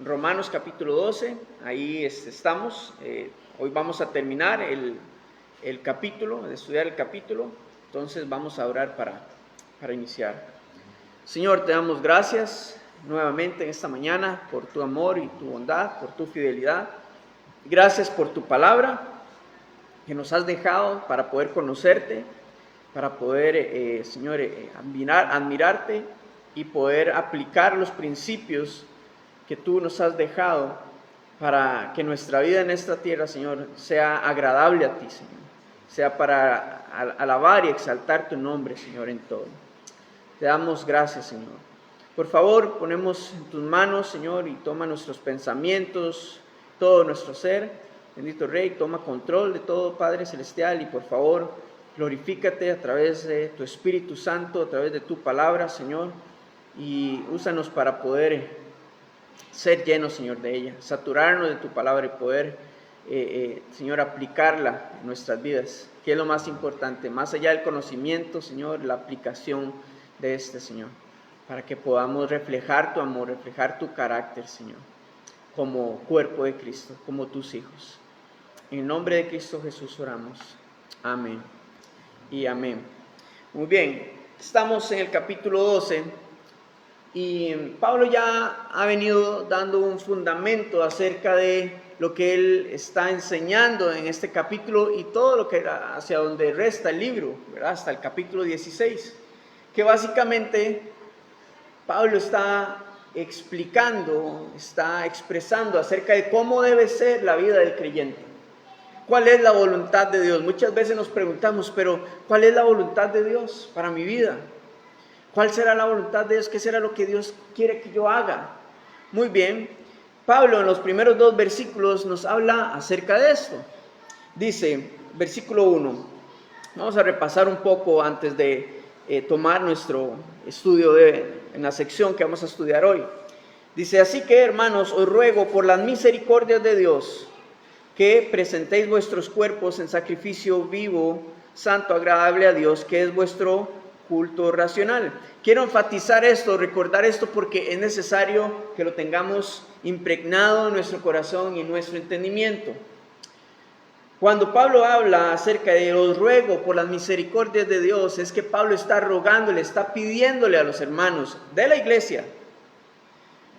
Romanos capítulo 12, ahí estamos. Hoy vamos a terminar el capítulo, de estudiar el capítulo, entonces vamos a orar para iniciar. Señor, te damos gracias nuevamente en esta mañana por tu amor y tu bondad, por tu fidelidad. Gracias por tu palabra que nos has dejado para poder conocerte, para poder, Señor, admirarte y poder aplicar los principios que tú nos has dejado para que nuestra vida en esta tierra, Señor, sea agradable a ti, Señor. Sea para alabar y exaltar tu nombre, Señor, en todo. Te damos gracias, Señor. Por favor, ponemos en tus manos, Señor, y toma nuestros pensamientos, todo nuestro ser. Bendito Rey, toma control de todo, Padre Celestial, y por favor, glorifícate a través de tu Espíritu Santo, a través de tu palabra, Señor, y úsanos para poder ser llenos, Señor, de ella, saturarnos de tu palabra y poder, Señor, aplicarla en nuestras vidas, que es lo más importante, más allá del conocimiento, Señor, la aplicación de este, Señor, para que podamos reflejar tu amor, reflejar tu carácter, Señor, como cuerpo de Cristo, como tus hijos. En el nombre de Cristo Jesús oramos. Amén y amén. Muy bien, estamos en el capítulo 12 y Pablo ya ha venido dando un fundamento acerca de lo que él está enseñando en este capítulo y todo lo que era hacia donde resta el libro, ¿verdad? Hasta el capítulo 16, que básicamente Pablo está explicando, está expresando acerca de cómo debe ser la vida del creyente. ¿Cuál es la voluntad de Dios? Muchas veces nos preguntamos, pero ¿cuál es la voluntad de Dios para mi vida? ¿Cuál será la voluntad de Dios? ¿Qué será lo que Dios quiere que yo haga? Muy bien, Pablo en los primeros 2 versículos nos habla acerca de esto. Dice, versículo 1, vamos a repasar un poco antes de tomar nuestro estudio en la sección que vamos a estudiar hoy. Dice, así que hermanos, os ruego por las misericordias de Dios, que presentéis vuestros cuerpos en sacrificio vivo, santo, agradable a Dios, que es vuestro culto racional. Quiero enfatizar esto, recordar esto, porque es necesario que lo tengamos impregnado en nuestro corazón y en nuestro entendimiento. Cuando Pablo habla acerca de os ruego por las misericordias de Dios, es que Pablo está rogándole, está pidiéndole a los hermanos de la iglesia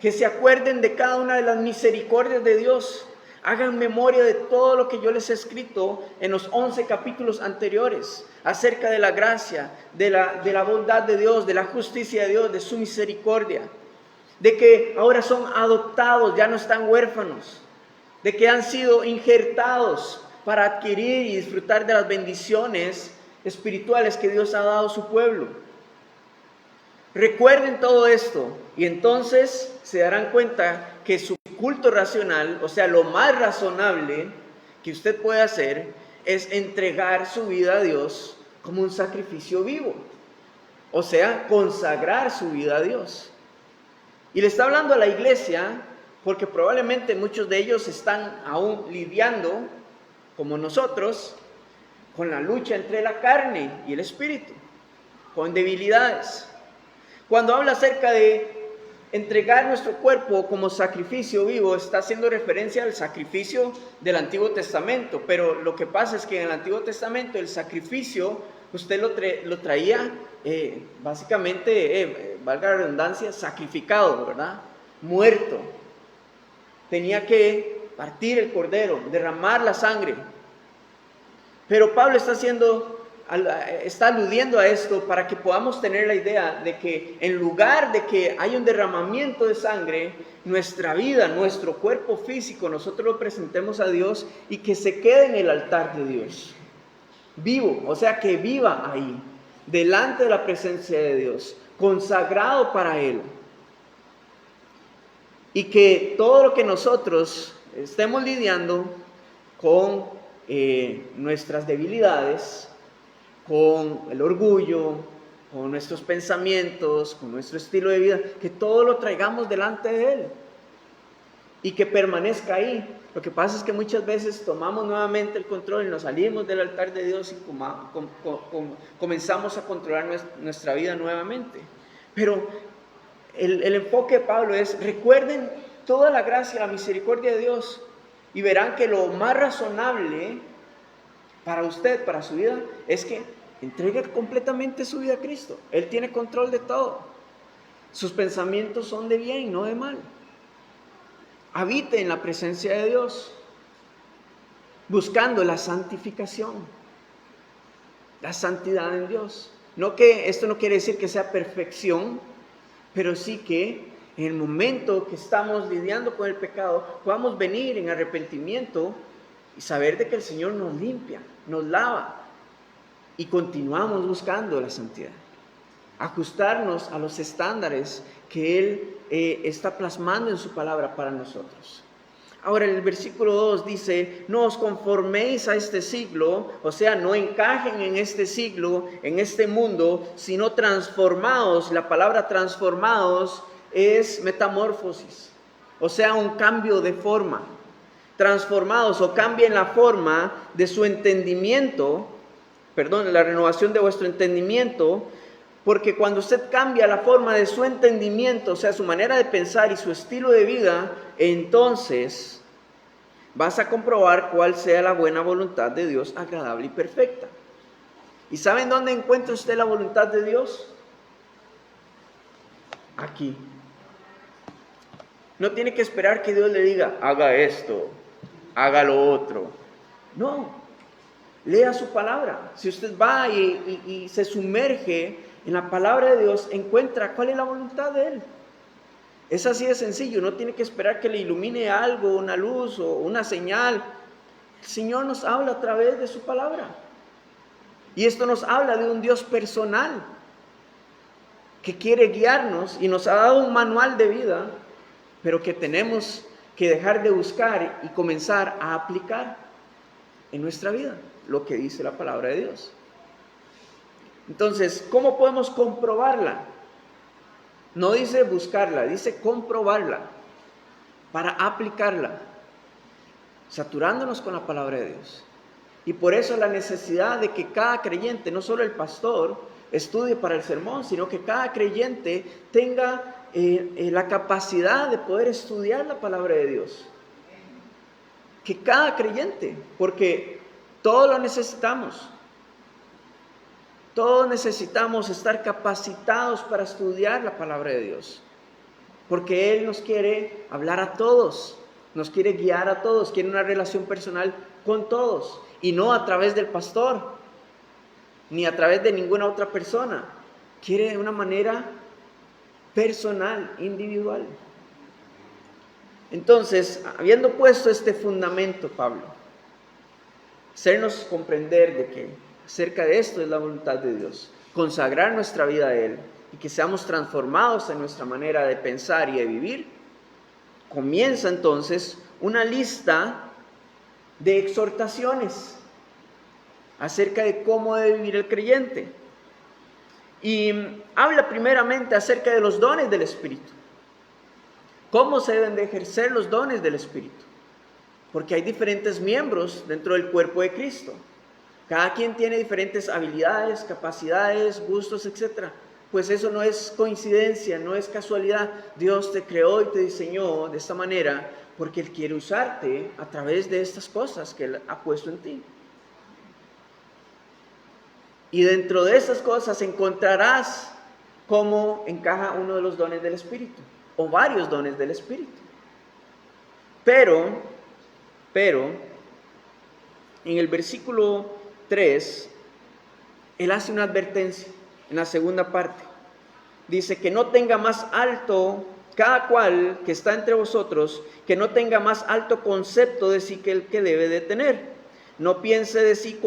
que se acuerden de cada una de las misericordias de Dios. Hagan memoria de todo lo que yo les he escrito en los 11 capítulos anteriores, acerca de la gracia, de la bondad de Dios, de la justicia de Dios, de su misericordia, de que ahora son adoptados, ya no están huérfanos, de que han sido injertados para adquirir y disfrutar de las bendiciones espirituales que Dios ha dado a su pueblo. Recuerden todo esto y entonces se darán cuenta que su culto racional, o sea, lo más razonable que usted puede hacer es entregar su vida a Dios como un sacrificio vivo, o sea, consagrar su vida a Dios. Y le está hablando a la iglesia porque probablemente muchos de ellos están aún lidiando, como nosotros, con la lucha entre la carne y el espíritu, con debilidades. Cuando habla acerca de entregar nuestro cuerpo como sacrificio vivo, está haciendo referencia al sacrificio del Antiguo Testamento, pero lo que pasa es que en el Antiguo Testamento el sacrificio usted lo traía básicamente, valga la redundancia, sacrificado, ¿verdad? Muerto. Tenía que partir el cordero, derramar la sangre. Pero Pablo está aludiendo a esto para que podamos tener la idea de que en lugar de que haya un derramamiento de sangre, nuestra vida, nuestro cuerpo físico, nosotros lo presentemos a Dios y que se quede en el altar de Dios, vivo, o sea, que viva ahí, delante de la presencia de Dios, consagrado para Él. Y que todo lo que nosotros estemos lidiando con nuestras debilidades, con el orgullo, con nuestros pensamientos, con nuestro estilo de vida, que todo lo traigamos delante de Él y que permanezca ahí. Lo que pasa es que muchas veces tomamos nuevamente el control y nos salimos del altar de Dios y comenzamos a controlar nuestra vida nuevamente. Pero el enfoque de Pablo es, recuerden toda la gracia, la misericordia de Dios, y verán que lo más razonable para usted, para su vida, es que entregue completamente su vida a Cristo. Él tiene control de todo. Sus pensamientos son de bien, no de mal. Habite en la presencia de Dios, buscando la santificación, la santidad en Dios. Esto no quiere decir que sea perfección, pero sí que en el momento que estamos lidiando con el pecado, podamos venir en arrepentimiento y saber de que el Señor nos limpia, nos lava, y continuamos buscando la santidad. Ajustarnos a los estándares que Él está plasmando en su palabra para nosotros. Ahora el versículo 2 dice, no os conforméis a este siglo, o sea, no encajen en este siglo, en este mundo, sino transformaos. La palabra transformaos es metamorfosis, o sea, un cambio de forma. Transformados o cambien la forma de su entendimiento, la renovación de vuestro entendimiento, porque cuando usted cambia la forma de su entendimiento, o sea, su manera de pensar y su estilo de vida, entonces vas a comprobar cuál sea la buena voluntad de Dios, agradable y perfecta. ¿Y saben dónde encuentra usted la voluntad de Dios? Aquí. No tiene que esperar que Dios le diga, haga esto, haga lo otro. No, lea su palabra. Si usted va y se sumerge en la palabra de Dios, encuentra cuál es la voluntad de Él. Es así de sencillo, no tiene que esperar que le ilumine algo, una luz o una señal. El Señor nos habla a través de su palabra. Y esto nos habla de un Dios personal que quiere guiarnos y nos ha dado un manual de vida, pero que tenemos que dejar de buscar y comenzar a aplicar en nuestra vida lo que dice la palabra de Dios. Entonces, ¿cómo podemos comprobarla? No dice buscarla, dice comprobarla para aplicarla, saturándonos con la palabra de Dios. Y por eso la necesidad de que cada creyente, no solo el pastor, estudie para el sermón, sino que cada creyente tenga la capacidad de poder estudiar la palabra de Dios. Que cada creyente, porque todos lo necesitamos. Todos necesitamos estar capacitados para estudiar la palabra de Dios. Porque Él nos quiere hablar a todos, nos quiere guiar a todos, quiere una relación personal con todos. Y no a través del pastor, ni a través de ninguna otra persona. Quiere de una manera personal, individual. Entonces, habiendo puesto este fundamento, Pablo, hacernos comprender de que acerca de esto es la voluntad de Dios, consagrar nuestra vida a Él y que seamos transformados en nuestra manera de pensar y de vivir, comienza entonces una lista de exhortaciones acerca de cómo debe vivir el creyente. Y habla primeramente acerca de los dones del Espíritu. ¿Cómo se deben de ejercer los dones del Espíritu? Porque hay diferentes miembros dentro del cuerpo de Cristo. Cada quien tiene diferentes habilidades, capacidades, gustos, etc. Pues eso no es coincidencia, no es casualidad. Dios te creó y te diseñó de esta manera porque Él quiere usarte a través de estas cosas que Él ha puesto en ti. Y dentro de esas cosas encontrarás cómo encaja uno de los dones del Espíritu, o varios dones del Espíritu. Pero, en el versículo 3, Él hace una advertencia en la segunda parte. Dice que no tenga más alto, cada cual que está entre vosotros, que no tenga más alto concepto de sí que el que debe de tener. No piense de sí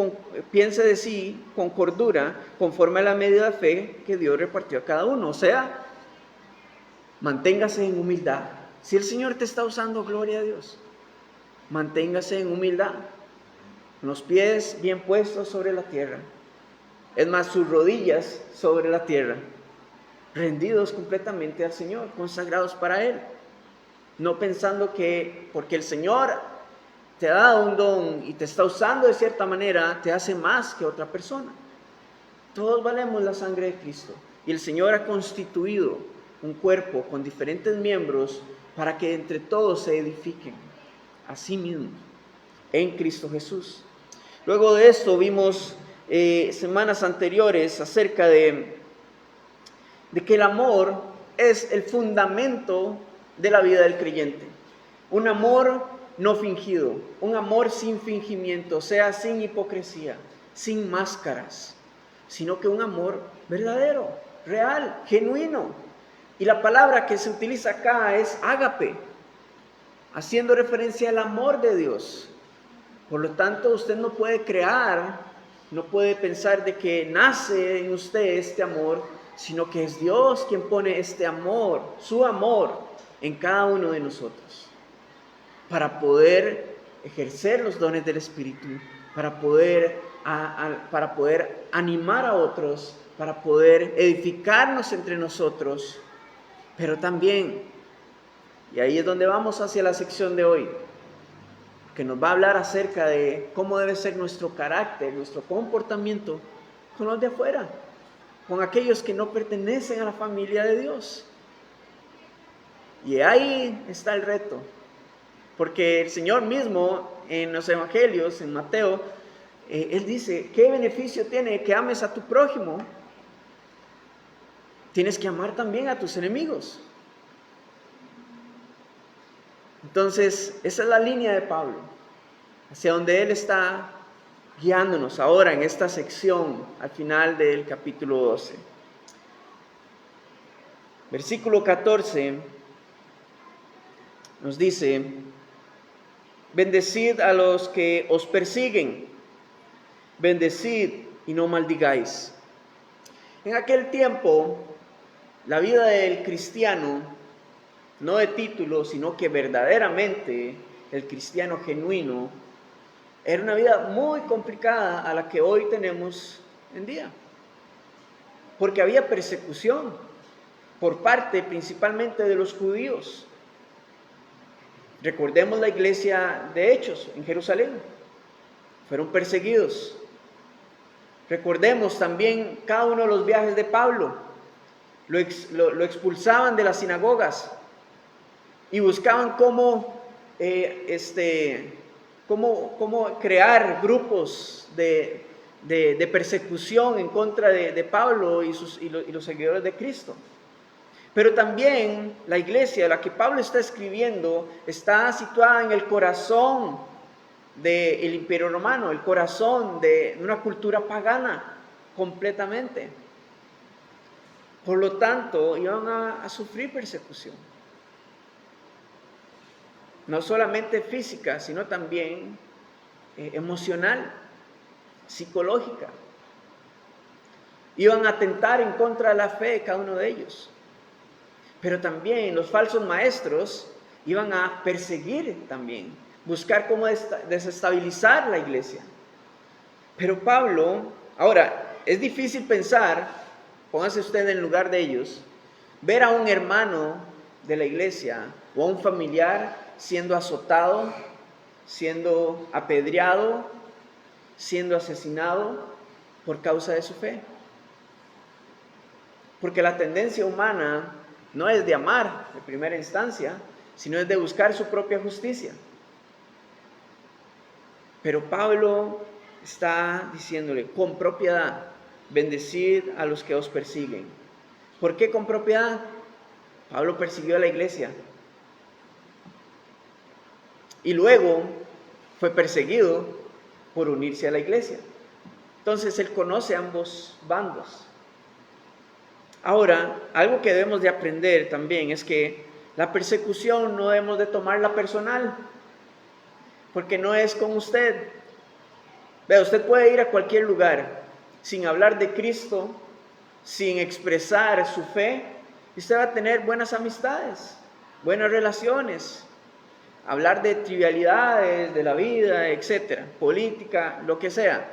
con cordura, conforme a la medida de fe que Dios repartió a cada uno. O sea, manténgase en humildad. Si el Señor te está usando, gloria a Dios. Manténgase en humildad, los pies bien puestos sobre la tierra. Es más, sus rodillas sobre la tierra, rendidos completamente al Señor, consagrados para Él. No pensando que porque el Señor te ha dado un don y te está usando de cierta manera, te hace más que otra persona. Todos valemos la sangre de Cristo. Y el Señor ha constituido un cuerpo con diferentes miembros para que entre todos se edifiquen a sí mismos en Cristo Jesús. Luego de esto vimos semanas anteriores acerca de que el amor es el fundamento de la vida del creyente. Un amor no fingido, un amor sin fingimiento, o sea, sin hipocresía, sin máscaras, sino que un amor verdadero, real, genuino. Y la palabra que se utiliza acá es ágape, haciendo referencia al amor de Dios. Por lo tanto, usted no puede crear, no puede pensar de que nace en usted este amor, sino que es Dios quien pone este amor, su amor, en cada uno de nosotros, para poder ejercer los dones del Espíritu, para poder animar a otros, para poder edificarnos entre nosotros, pero también, y ahí es donde vamos hacia la sección de hoy, que nos va a hablar acerca de cómo debe ser nuestro carácter, nuestro comportamiento con los de afuera, con aquellos que no pertenecen a la familia de Dios. Y ahí está el reto, porque el Señor mismo en los evangelios, en Mateo, Él dice, ¿qué beneficio tiene que ames a tu prójimo? Tienes que amar también a tus enemigos. Entonces, esa es la línea de Pablo, hacia donde él está guiándonos ahora en esta sección, al final del capítulo 12. Versículo 14 nos dice, bendecid a los que os persiguen, bendecid y no maldigáis. En aquel tiempo, la vida del cristiano, no de título, sino que verdaderamente el cristiano genuino, era una vida muy complicada a la que hoy tenemos en día. Porque había persecución por parte principalmente de los judíos. Recordemos la iglesia de Hechos en Jerusalén. Fueron perseguidos. Recordemos también cada uno de los viajes de Pablo. Lo expulsaban de las sinagogas. Y buscaban cómo crear grupos de persecución en contra de Pablo y los seguidores de Cristo. Pero también la iglesia a la que Pablo está escribiendo está situada en el corazón del Imperio Romano, el corazón de una cultura pagana completamente. Por lo tanto, iban a sufrir persecución. No solamente física, sino también emocional, psicológica. Iban a atentar en contra de la fe de cada uno de ellos. Pero también los falsos maestros iban a perseguir también, buscar cómo desestabilizar la iglesia. Pero Pablo, ahora, es difícil pensar, póngase usted en el lugar de ellos, ver a un hermano de la iglesia o a un familiar siendo azotado, siendo apedreado, siendo asesinado por causa de su fe. Porque la tendencia humana no es de amar en primera instancia, sino es de buscar su propia justicia. Pero Pablo está diciéndole con propiedad, bendecid a los que os persiguen. ¿Por qué con propiedad? Pablo persiguió a la iglesia. Y luego fue perseguido por unirse a la iglesia. Entonces él conoce ambos bandos. Ahora, algo que debemos de aprender también es que la persecución no debemos de tomarla personal, porque no es con usted. Vea, usted puede ir a cualquier lugar sin hablar de Cristo, sin expresar su fe, y usted va a tener buenas amistades, buenas relaciones, hablar de trivialidades de la vida, etcétera, política, lo que sea.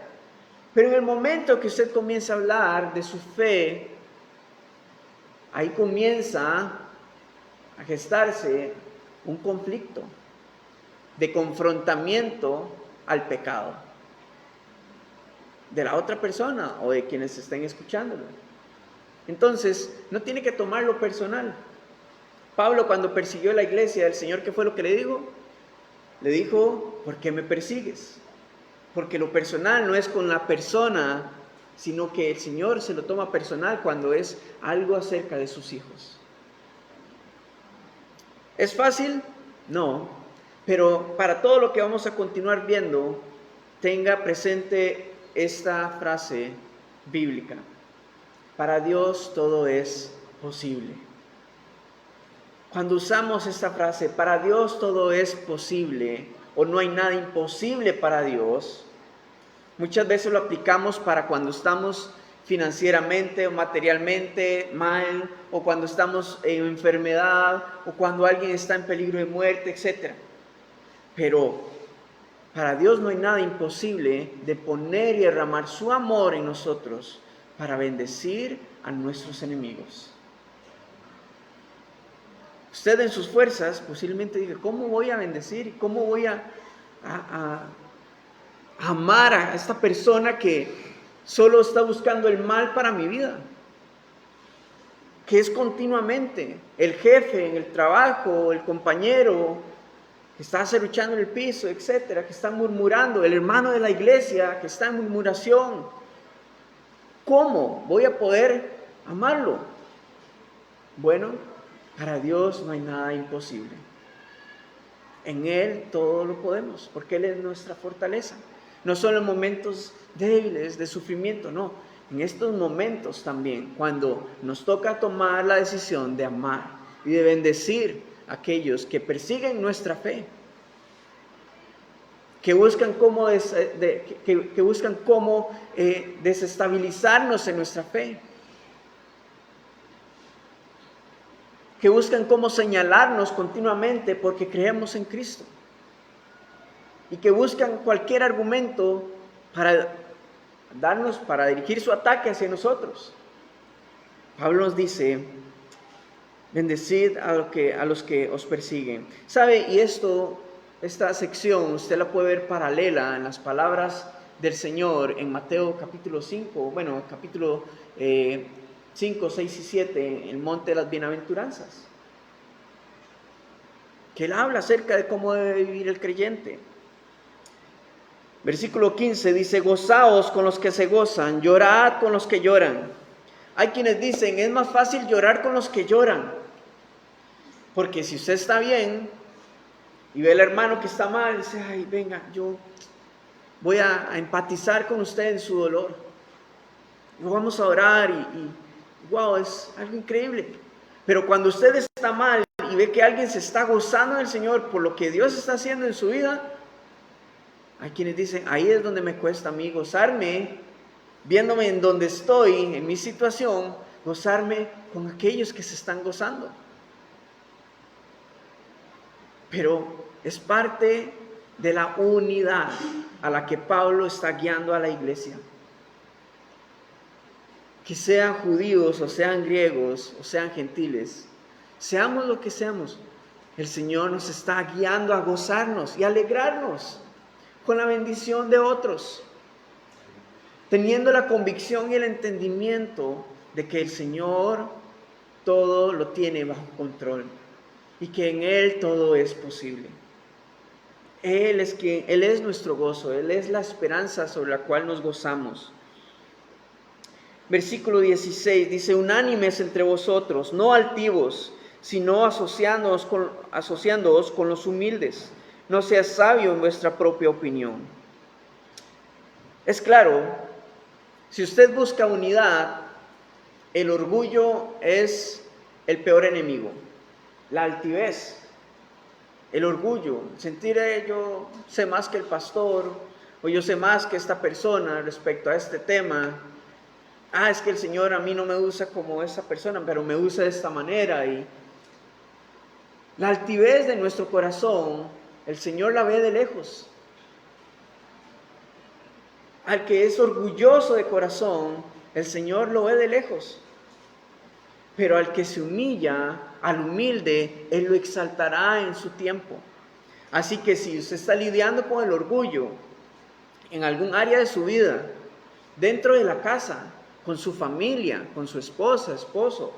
Pero en el momento que usted comienza a hablar de su fe, ahí comienza a gestarse un conflicto de confrontamiento al pecado de la otra persona o de quienes estén escuchándolo. Entonces, no tiene que tomarlo personal. Pablo, cuando persiguió a la iglesia, el Señor, ¿qué fue lo que le dijo? Le dijo, ¿por qué me persigues? Porque lo personal no es con la persona, sino que el Señor se lo toma personal cuando es algo acerca de sus hijos. ¿Es fácil? No, pero para todo lo que vamos a continuar viendo, tenga presente esta frase bíblica. Para Dios todo es posible. Cuando usamos esta frase, para Dios todo es posible, o no hay nada imposible para Dios, muchas veces lo aplicamos para cuando estamos financieramente o materialmente mal, o cuando estamos en enfermedad, o cuando alguien está en peligro de muerte, etc. Pero para Dios no hay nada imposible de poner y derramar su amor en nosotros para bendecir a nuestros enemigos. Usted en sus fuerzas posiblemente diga, ¿cómo voy a bendecir y cómo voy a amar a esta persona que solo está buscando el mal para mi vida? Que es continuamente el jefe en el trabajo, el compañero que está serruchando en el piso, etcétera, que está murmurando, el hermano de la iglesia que está en murmuración. ¿Cómo voy a poder amarlo? Bueno, para Dios no hay nada imposible. En Él todo lo podemos, porque Él es nuestra fortaleza. No solo en momentos débiles de sufrimiento, no. En estos momentos también, cuando nos toca tomar la decisión de amar y de bendecir a aquellos que persiguen nuestra fe, que buscan cómo desestabilizarnos en nuestra fe, que buscan cómo señalarnos continuamente porque creemos en Cristo, y que buscan cualquier argumento para dirigir su ataque hacia nosotros. Pablo nos dice, bendecid a los que os persiguen. ¿Sabe? Y esta sección usted la puede ver paralela en las palabras del Señor en Mateo capítulo 5, capítulo 5, 6 y 7, en el monte de las bienaventuranzas, que Él habla acerca de cómo debe vivir el creyente. Versículo 15 dice, gozaos con los que se gozan, llorad con los que lloran. Hay quienes dicen, es más fácil llorar con los que lloran, porque si usted está bien y ve al hermano que está mal, dice, ay, venga, yo voy a empatizar con usted en su dolor. Lo vamos a orar y wow, es algo increíble. Pero cuando usted está mal y ve que alguien se está gozando del Señor por lo que Dios está haciendo en su vida, hay quienes dicen, ahí es donde me cuesta a mí gozarme, viéndome en donde estoy, en mi situación, gozarme con aquellos que se están gozando. Pero es parte de la unidad a la que Pablo está guiando a la iglesia. Que sean judíos, o sean griegos, o sean gentiles, seamos lo que seamos, el Señor nos está guiando a gozarnos y alegrarnos con la bendición de otros, teniendo la convicción y el entendimiento de que el Señor todo lo tiene bajo control y que en Él todo es posible. Él es nuestro gozo, Él es la esperanza sobre la cual nos gozamos. Versículo 16 dice, unánimes entre vosotros, no altivos, sino asociándoos con los humildes. No seas sabio en vuestra propia opinión. Es claro, si usted busca unidad, el orgullo es el peor enemigo. La altivez, el orgullo, sentir yo sé más que el pastor, o yo sé más que esta persona respecto a este tema. Es que el Señor a mí no me usa como esa persona, pero me usa de esta manera. Y la altivez de nuestro corazón, el Señor la ve de lejos. Al que es orgulloso de corazón, el Señor lo ve de lejos. Pero al que se humilla, al humilde, Él lo exaltará en su tiempo. Así que si usted está lidiando con el orgullo en algún área de su vida, dentro de la casa, con su familia, con su esposa, esposo,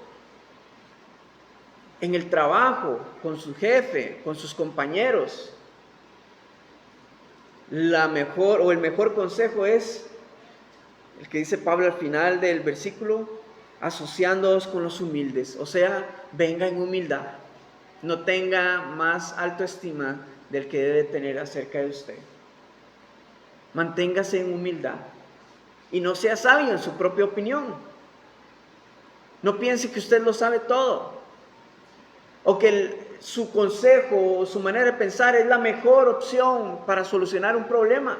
en el trabajo, con su jefe, con sus compañeros. El mejor consejo es el que dice Pablo al final del versículo: asociándoos con los humildes. O sea, venga en humildad. No tenga más autoestima del que debe tener acerca de usted. Manténgase en humildad. Y no sea sabio en su propia opinión. No piense que usted lo sabe todo. O que su consejo o su manera de pensar es la mejor opción para solucionar un problema.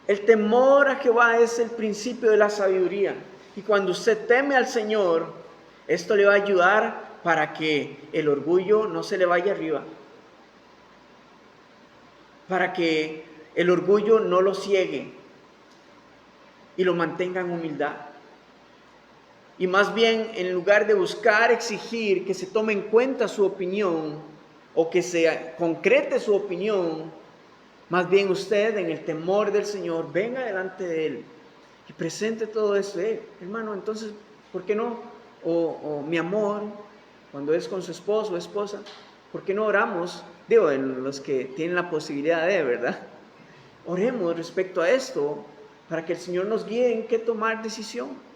El temor a Jehová es el principio de la sabiduría. Y cuando usted teme al Señor, esto le va a ayudar para que el orgullo no se le vaya arriba. Para que el orgullo no lo ciegue y lo mantenga en humildad. Y más bien, en lugar de buscar exigir que se tome en cuenta su opinión o que se concrete su opinión, más bien usted, en el temor del Señor, venga delante de Él y presente todo eso. Hermano, entonces, ¿por qué no? O mi amor, cuando es con su esposo o esposa, ¿por qué no oramos? Digo, en los que tienen la posibilidad de, ¿verdad? Oremos respecto a esto para que el Señor nos guíe en qué tomar decisión.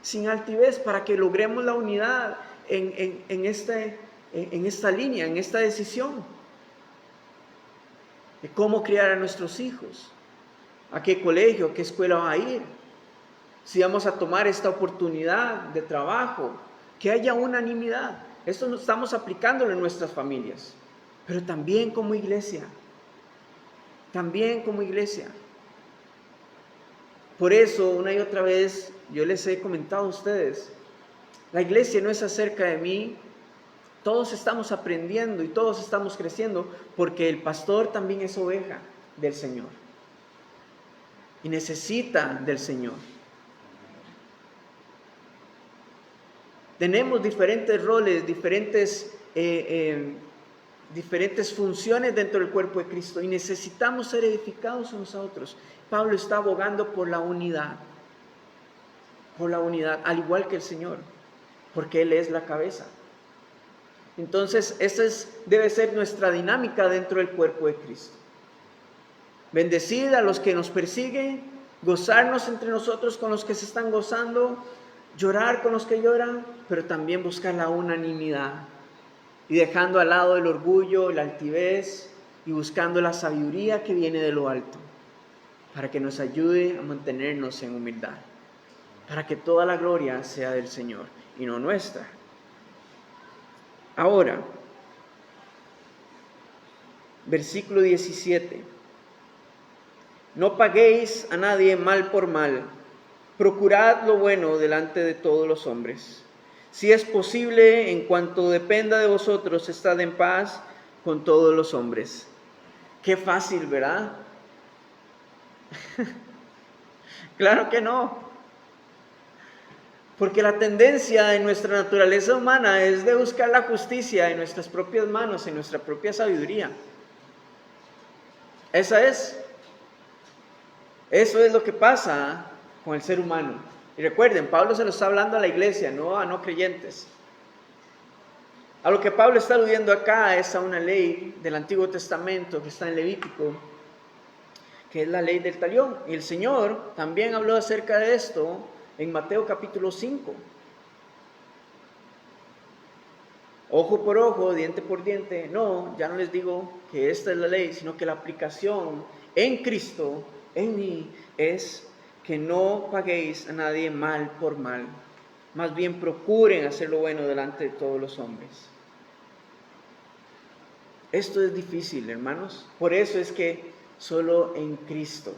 Sin altivez, para que logremos la unidad en esta línea, en esta decisión de cómo criar a nuestros hijos, a qué colegio, a qué escuela va a ir, si vamos a tomar esta oportunidad de trabajo, que haya unanimidad. Esto lo estamos aplicándolo en nuestras familias, pero también como iglesia, Por eso, una y otra vez, yo les he comentado a ustedes, la iglesia no es acerca de mí. Todos estamos aprendiendo y todos estamos creciendo, porque el pastor también es oveja del Señor y necesita del Señor. Tenemos diferentes roles, diferentes funciones dentro del cuerpo de Cristo y necesitamos ser edificados unos a otros. Pablo está abogando por la unidad, al igual que el Señor, porque Él es la cabeza. Entonces, esa debe ser nuestra dinámica dentro del cuerpo de Cristo. Bendecir a los que nos persiguen, gozarnos entre nosotros con los que se están gozando, llorar con los que lloran, pero también buscar la unanimidad y dejando al lado el orgullo, la altivez y buscando la sabiduría que viene de lo alto, para que nos ayude a mantenernos en humildad, para que toda la gloria sea del Señor y no nuestra. Ahora, versículo 17. No paguéis a nadie mal por mal, procurad lo bueno delante de todos los hombres. Si es posible, en cuanto dependa de vosotros, estad en paz con todos los hombres. Qué fácil, ¿verdad? Claro que no. Porque la tendencia en nuestra naturaleza humana es de buscar la justicia en nuestras propias manos, en nuestra propia sabiduría. Eso es lo que pasa con el ser humano. Y recuerden, Pablo se lo está hablando a la iglesia, no a no creyentes. A lo que Pablo está aludiendo acá es a una ley del Antiguo Testamento que está en Levítico, que es la ley del talión. Y el Señor también habló acerca de esto en Mateo capítulo 5. Ojo por ojo, diente por diente. No, ya no les digo que esta es la ley, sino que la aplicación en Cristo, en mí, es que no paguéis a nadie mal por mal. Más bien procuren hacer lo bueno delante de todos los hombres. Esto es difícil, hermanos. Por eso es que solo en Cristo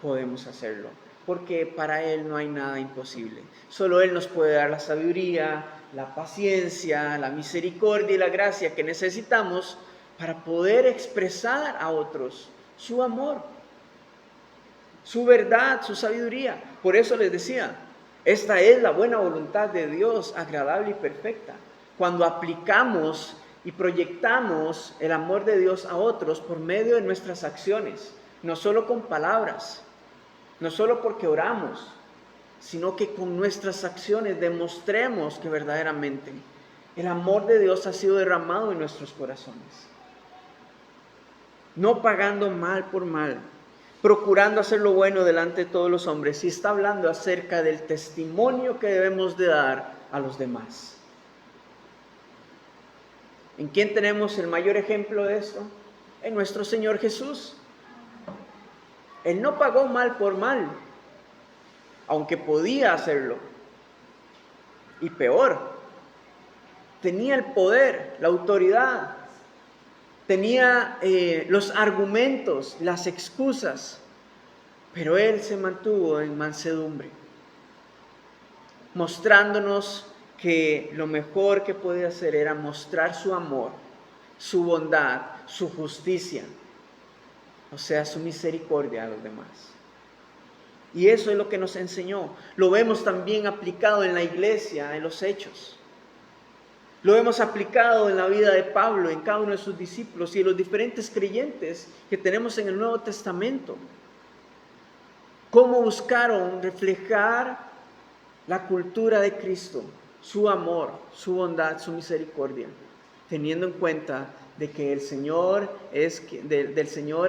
podemos hacerlo. Porque para Él no hay nada imposible. Solo Él nos puede dar la sabiduría, la paciencia, la misericordia y la gracia que necesitamos para poder expresar a otros su amor, su verdad, su sabiduría. Por eso les decía, esta es la buena voluntad de Dios, agradable y perfecta. Cuando aplicamos y proyectamos el amor de Dios a otros por medio de nuestras acciones, no solo con palabras, no solo porque oramos, sino que con nuestras acciones demostremos que verdaderamente El amor de Dios ha sido derramado en nuestros corazones. No pagando mal por mal, procurando hacer lo bueno delante de todos los hombres. Y está hablando acerca del testimonio que debemos de dar a los demás. ¿En quién tenemos el mayor ejemplo de esto? En nuestro Señor Jesús. Él no pagó mal por mal, aunque podía hacerlo. Y peor, tenía el poder, la autoridad, tenía los argumentos, las excusas, pero Él se mantuvo en mansedumbre, mostrándonos que lo mejor que podía hacer era mostrar su amor, su bondad, su justicia, o sea, su misericordia a los demás. Y eso es lo que nos enseñó. Lo vemos también aplicado en la iglesia, en los hechos. Lo hemos aplicado en la vida de Pablo, en cada uno de sus discípulos y en los diferentes creyentes que tenemos en el Nuevo Testamento. Cómo buscaron reflejar la cultura de Cristo, su amor, su bondad, su misericordia, teniendo en cuenta de que del Señor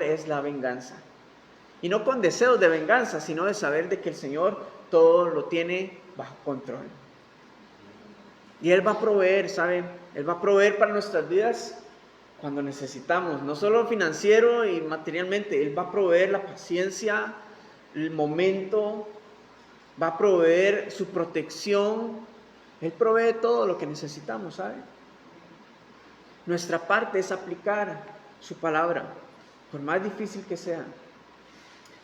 es la venganza. Y no con deseos de venganza, sino de saber de que el Señor todo lo tiene bajo control. Y Él va a proveer, ¿saben? Él va a proveer para nuestras vidas cuando necesitamos, no solo financiero y materialmente. Él va a proveer la paciencia, el momento, va a proveer su protección. Él provee todo lo que necesitamos, ¿saben? Nuestra parte es aplicar su palabra, por más difícil que sea.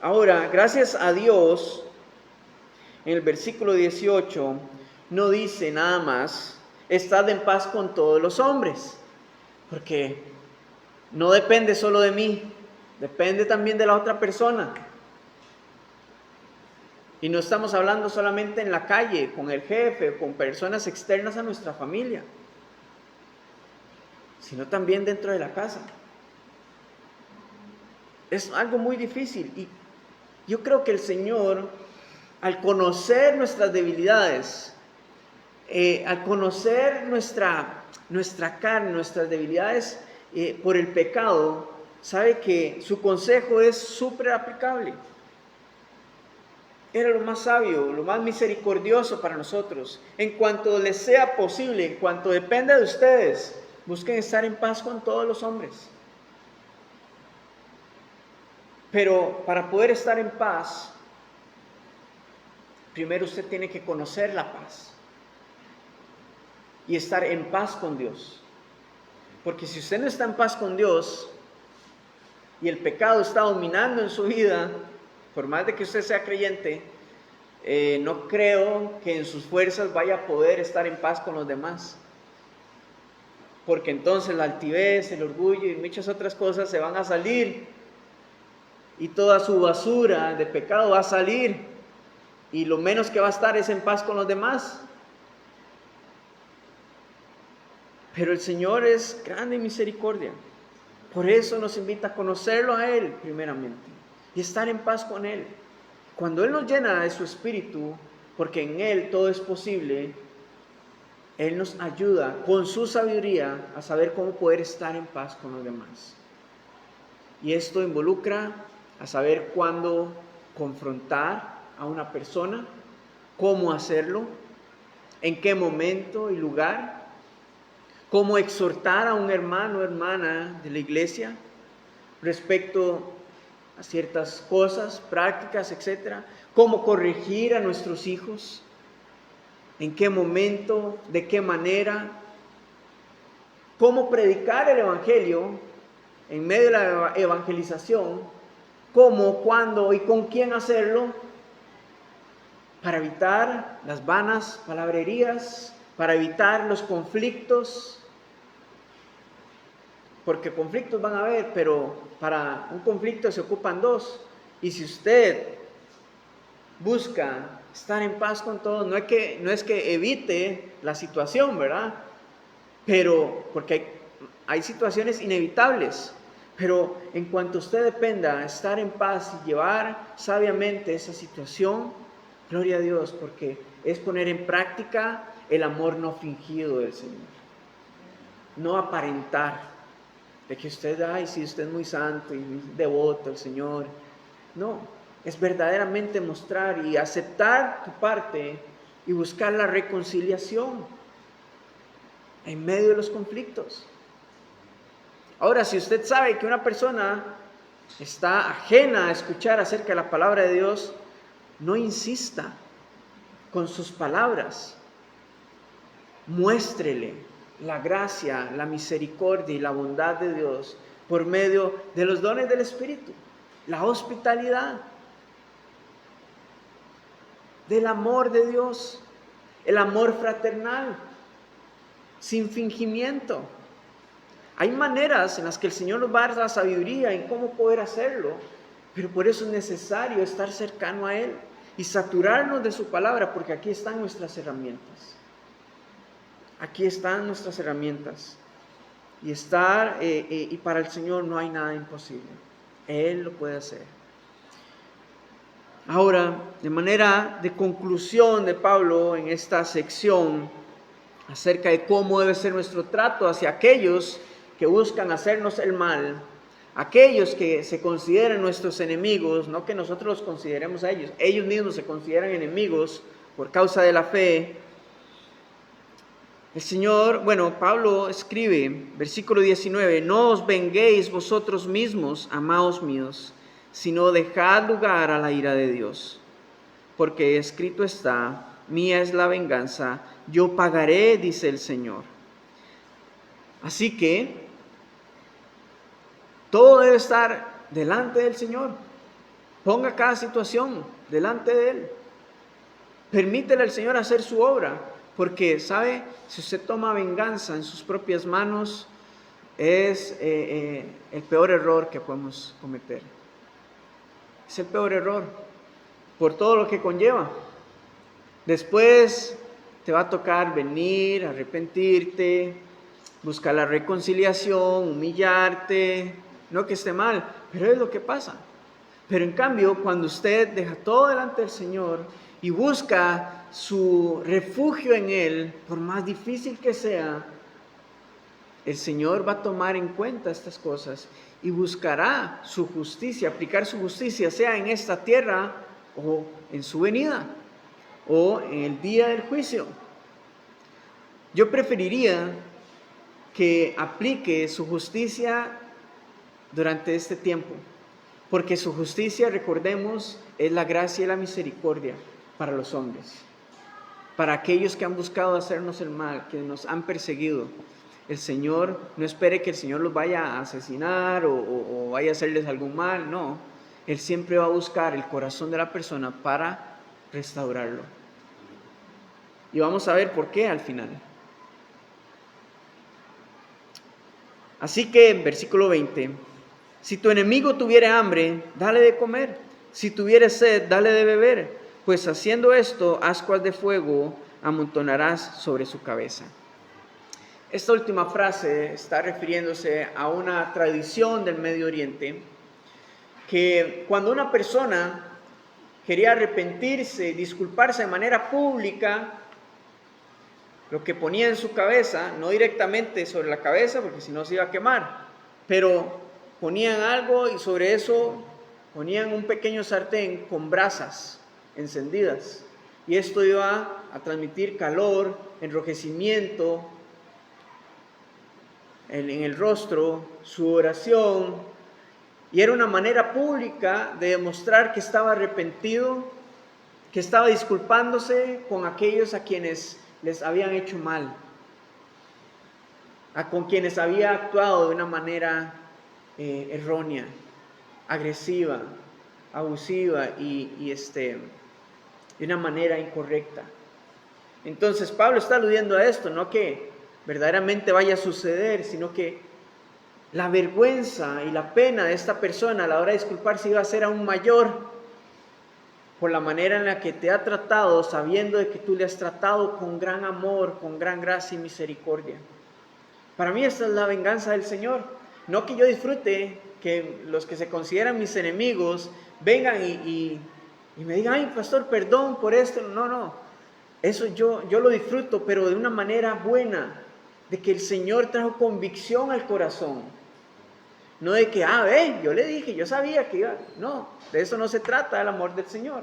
Ahora, gracias a Dios, en el versículo 18, no dice nada más, estad en paz con todos los hombres, porque no depende solo de mí, depende también de la otra persona. Y no estamos hablando solamente en la calle, con el jefe, con personas externas a nuestra familia, sino también dentro de la casa. Es algo muy difícil y yo creo que el Señor, al conocer nuestras debilidades, al conocer nuestra carne, nuestras debilidades por el pecado, sabe que su consejo es súper aplicable. Era lo más sabio, lo más misericordioso para nosotros. En cuanto les sea posible, en cuanto dependa de ustedes, busquen estar en paz con todos los hombres. Pero para poder estar en paz, primero usted tiene que conocer la paz y estar en paz con Dios. Porque si usted no está en paz con Dios y el pecado está dominando en su vida, por más de que usted sea creyente, no creo que en sus fuerzas vaya a poder estar en paz con los demás. Porque entonces la altivez, el orgullo y muchas otras cosas se van a salir. Y toda su basura de pecado va a salir. Y lo menos que va a estar es en paz con los demás. Pero el Señor es grande en misericordia. Por eso nos invita a conocerlo a Él primeramente. Y estar en paz con Él. Cuando Él nos llena de su espíritu, porque en Él todo es posible, Él nos ayuda con su sabiduría a saber cómo poder estar en paz con los demás. Y esto involucra a saber cuándo confrontar a una persona, cómo hacerlo, en qué momento y lugar, cómo exhortar a un hermano o hermana de la iglesia respecto a ciertas cosas, prácticas, etc. Cómo corregir a nuestros hijos, en qué momento, de qué manera, cómo predicar el evangelio en medio de la evangelización, cómo, cuándo y con quién hacerlo, para evitar las vanas palabrerías, para evitar los conflictos, porque conflictos van a haber, pero para un conflicto se ocupan dos, y si usted busca estar en paz con todos, no es que evite la situación, ¿verdad? Pero, porque hay situaciones inevitables. Pero en cuanto usted dependa estar en paz y llevar sabiamente esa situación, gloria a Dios, porque es poner en práctica el amor no fingido del Señor. no aparentar de que usted, ay, sí, usted es muy santo y muy devoto al Señor. No, es verdaderamente mostrar y aceptar tu parte y buscar la reconciliación en medio de los conflictos. Ahora, si usted sabe que una persona está ajena a escuchar acerca de la palabra de Dios, no insista con sus palabras. Muéstrele la gracia, la misericordia y la bondad de Dios por medio de los dones del Espíritu, la hospitalidad, del amor de Dios, el amor fraternal, sin fingimiento. Hay maneras en las que el Señor nos va a dar la sabiduría en cómo poder hacerlo, pero por eso es necesario estar cercano a Él y saturarnos de su palabra, porque aquí están nuestras herramientas. Aquí están nuestras herramientas. Y para el Señor no hay nada imposible. Él lo puede hacer. Ahora, de manera de conclusión de Pablo en esta sección acerca de cómo debe ser nuestro trato hacia aquellos que buscan hacernos el mal, aquellos que se consideran nuestros enemigos, no que nosotros los consideremos a ellos, ellos mismos se consideran enemigos por causa de la fe. Pablo escribe, versículo 19, no os venguéis vosotros mismos, amados míos, sino dejad lugar a la ira de Dios, porque escrito está, mía es la venganza, yo pagaré, dice el Señor. Así que todo debe estar delante del Señor. Ponga cada situación delante de Él. Permítele al Señor hacer su obra, porque, ¿sabe? Si usted toma venganza en sus propias manos, es el peor error que podemos cometer. Es el peor error, por todo lo que conlleva. Después te va a tocar venir, arrepentirte, buscar la reconciliación, humillarte. No que esté mal, pero es lo que pasa. Pero en cambio, cuando usted deja todo delante del Señor y busca su refugio en Él, por más difícil que sea, el Señor va a tomar en cuenta estas cosas y buscará su justicia, aplicar su justicia, sea en esta tierra o en su venida, o en el día del juicio. Yo preferiría que aplique su justicia durante este tiempo, porque su justicia, recordemos, es la gracia y la misericordia para los hombres, para aquellos que han buscado hacernos el mal, que nos han perseguido. El Señor, no espere que el Señor los vaya a asesinar o vaya a hacerles algún mal, no. Él siempre va a buscar el corazón de la persona para restaurarlo. Y vamos a ver por qué al final. Así que en versículo 20, si tu enemigo tuviere hambre, dale de comer. Si tuviere sed, dale de beber. Pues haciendo esto, ascuas de fuego amontonarás sobre su cabeza. Esta última frase está refiriéndose a una tradición del Medio Oriente, que cuando una persona quería arrepentirse, disculparse de manera pública, lo que ponía en su cabeza, no directamente sobre la cabeza, porque si no se iba a quemar, pero ponían algo y sobre eso ponían un pequeño sartén con brasas encendidas. Y esto iba a transmitir calor, enrojecimiento en el rostro, su oración. Y era una manera pública de demostrar que estaba arrepentido, que estaba disculpándose con aquellos a quienes les habían hecho mal, con quienes había actuado de una manera errónea, agresiva, abusiva y de una manera incorrecta. Entonces Pablo está aludiendo a esto, no que verdaderamente vaya a suceder, sino que la vergüenza y la pena de esta persona a la hora de disculparse iba a ser aún mayor por la manera en la que te ha tratado, sabiendo de que tú le has tratado con gran amor, con gran gracia y misericordia. Para mí esta es la venganza del Señor. No que yo disfrute que los que se consideran mis enemigos vengan y me digan, ay, pastor, perdón por esto. No. Eso yo lo disfruto, pero de una manera buena, de que el Señor trajo convicción al corazón. No de que, yo le dije, yo sabía que iba. No, de eso no se trata el amor del Señor.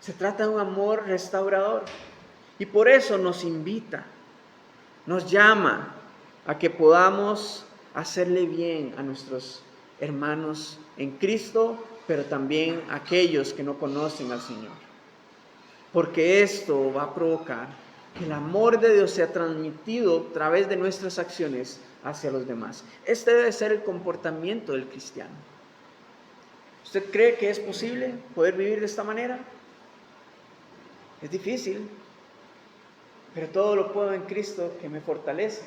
Se trata de un amor restaurador. Y por eso nos invita, nos llama a que podamos hacerle bien a nuestros hermanos en Cristo, pero también a aquellos que no conocen al Señor. Porque esto va a provocar que el amor de Dios sea transmitido a través de nuestras acciones hacia los demás. Este debe ser el comportamiento del cristiano. ¿Usted cree que es posible poder vivir de esta manera? Es difícil, pero todo lo puedo en Cristo que me fortalece,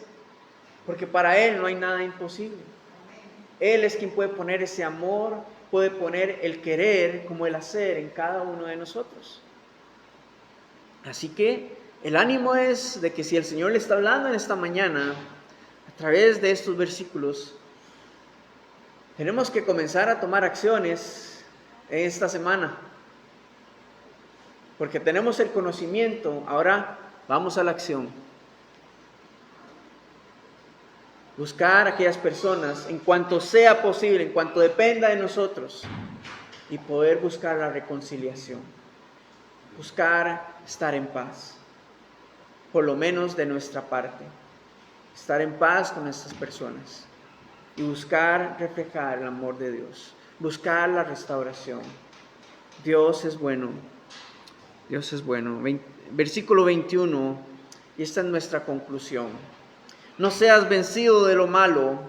porque para Él no hay nada imposible. Él es quien puede poner ese amor, puede poner el querer como el hacer en cada uno de nosotros. Así que el ánimo es de que si el Señor le está hablando en esta mañana, a través de estos versículos, tenemos que comenzar a tomar acciones en esta semana. Porque tenemos el conocimiento, ahora vamos a la acción. Buscar a aquellas personas en cuanto sea posible, en cuanto dependa de nosotros, y poder buscar la reconciliación. Buscar estar en paz, por lo menos de nuestra parte. Estar en paz con estas personas y buscar reflejar el amor de Dios. Buscar la restauración. Dios es bueno. Dios es bueno. Versículo 21, y esta es nuestra conclusión. No seas vencido de lo malo,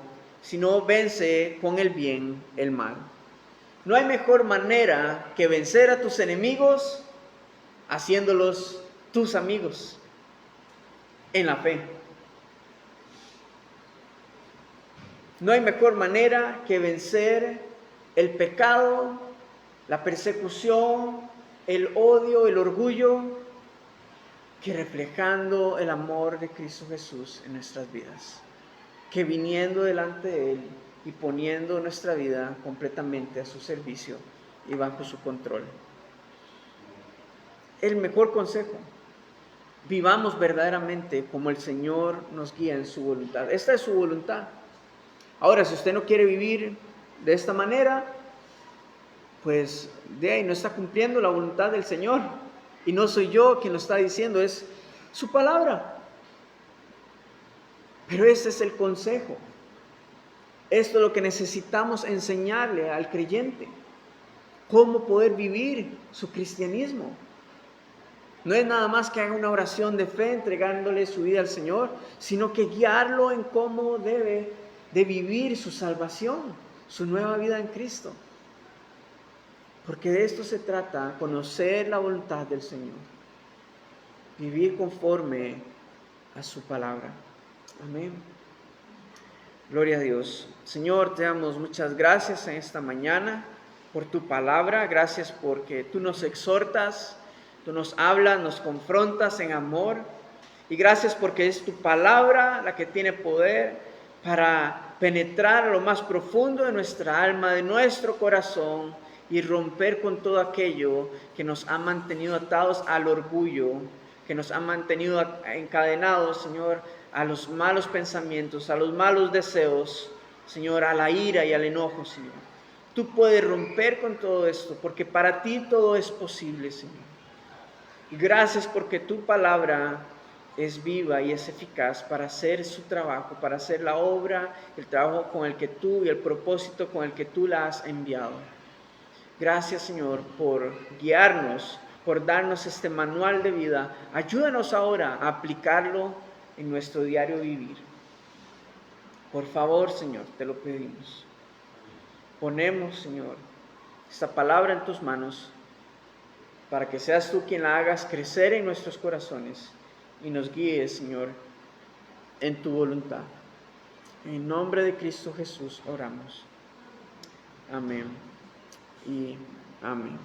sino vence con el bien el mal. No hay mejor manera que vencer a tus enemigos haciéndolos tus amigos en la fe. No hay mejor manera que vencer el pecado, la persecución, el odio, el orgullo, que reflejando el amor de Cristo Jesús en nuestras vidas, que viniendo delante de Él y poniendo nuestra vida completamente a su servicio y bajo su control. El mejor consejo: vivamos verdaderamente como el Señor nos guía en su voluntad. Esta es su voluntad. Ahora, si usted no quiere vivir de esta manera, pues de ahí no está cumpliendo la voluntad del Señor. Y no soy yo quien lo está diciendo, es su palabra. Pero ese es el consejo. Esto es lo que necesitamos enseñarle al creyente. Cómo poder vivir su cristianismo. No es nada más que haga una oración de fe entregándole su vida al Señor, sino que guiarlo en cómo debe de vivir su salvación, su nueva vida en Cristo. Porque de esto se trata, conocer la voluntad del Señor, vivir conforme a su palabra. Amén. Gloria a Dios. Señor, te damos muchas gracias en esta mañana por tu palabra. Gracias porque tú nos exhortas, tú nos hablas, nos confrontas en amor. Y gracias porque es tu palabra la que tiene poder para penetrar a lo más profundo de nuestra alma, de nuestro corazón, y romper con todo aquello que nos ha mantenido atados al orgullo, que nos ha mantenido encadenados, Señor, a los malos pensamientos, a los malos deseos, Señor, a la ira y al enojo, Señor. Tú puedes romper con todo esto, porque para ti todo es posible, Señor. Y gracias porque tu palabra es viva y es eficaz para hacer su trabajo, para hacer la obra, el trabajo con el que tú y el propósito con el que tú la has enviado. Gracias, Señor, por guiarnos, por darnos este manual de vida. Ayúdanos ahora a aplicarlo en nuestro diario vivir. Por favor, Señor, te lo pedimos. Ponemos, Señor, esta palabra en tus manos para que seas tú quien la hagas crecer en nuestros corazones y nos guíes, Señor, en tu voluntad. En nombre de Cristo Jesús oramos. Amén y amén.